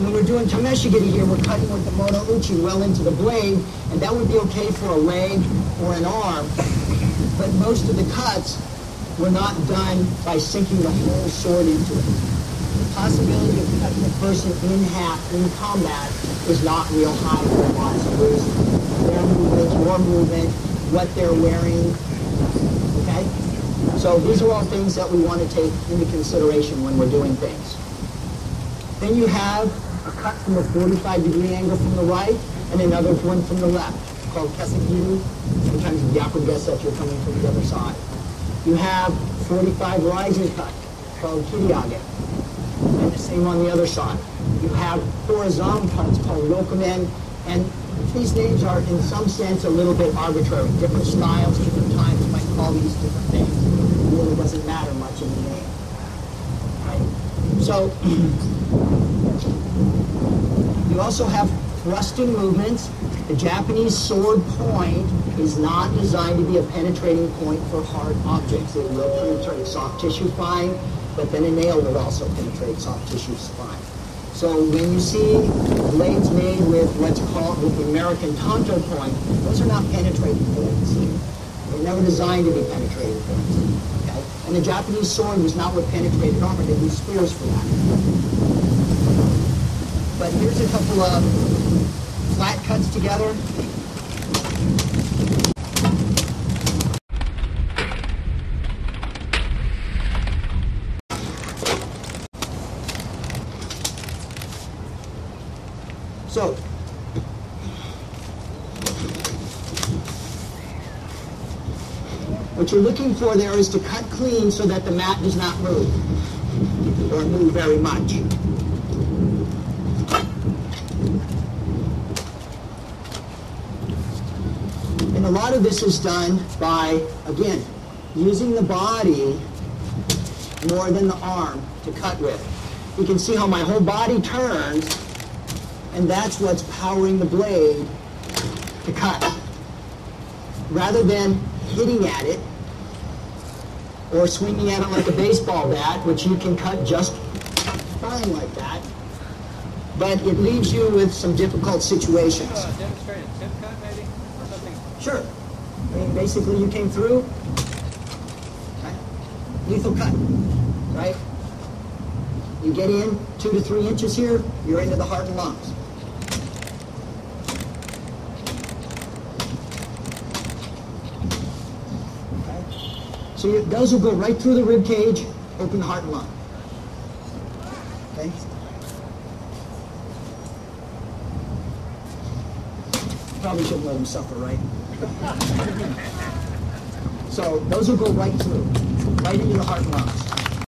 when we're doing Tameshigiri here, we're cutting with the Mono Uchi well into the blade, and that would be okay for a leg or an arm. But most of the cuts were not done by sinking the whole sword into it. The possibility of cutting a person in half in combat is not real high for the monsters. Their movement, your movement, what they're wearing. Okay? So these are all things that we want to take into consideration when we're doing things. Then you have a cut from a 45-degree angle from the right and another one from the left, called kesekiru. Sometimes the Japanese guess that you're coming from the other side. You have 45 rising cut, called kiriage, and the same on the other side. You have horizontal cuts called rokumen, and these names are in some sense a little bit arbitrary. Different styles, different times might call these different things. It really doesn't matter much in the name. Right? So you also have thrusting movements. The Japanese sword point is not designed to be a penetrating point for hard objects. It will penetrate soft tissue fine, but then a nail will also penetrate soft tissue fine. So when you see blades made with what's called with the American Tonto point, those are not penetrating points. They're never designed to be penetrating points. Okay? And the Japanese sword was not with penetrated armor. They used spears for that. But here's a couple of flat cuts together. So, what you're looking for there is to cut clean so that the mat does not move, or move very much. And a lot of this is done by, again, using the body more than the arm to cut with. You can see how my whole body turns, and that's what's powering the blade to cut. Rather than hitting at it or swinging at it like a baseball bat, which you can cut just fine like that, but it leaves you with some difficult situations. Demonstrate a tip cut maybe, or something? Sure. I mean, basically you came through, right? Lethal cut, right? You get in 2 to 3 inches here, you're into the heart and lungs. So those will go right through the rib cage, open the heart and lung. Okay? Probably shouldn't let them suffer, right? So those will go right through, right into the heart and lungs.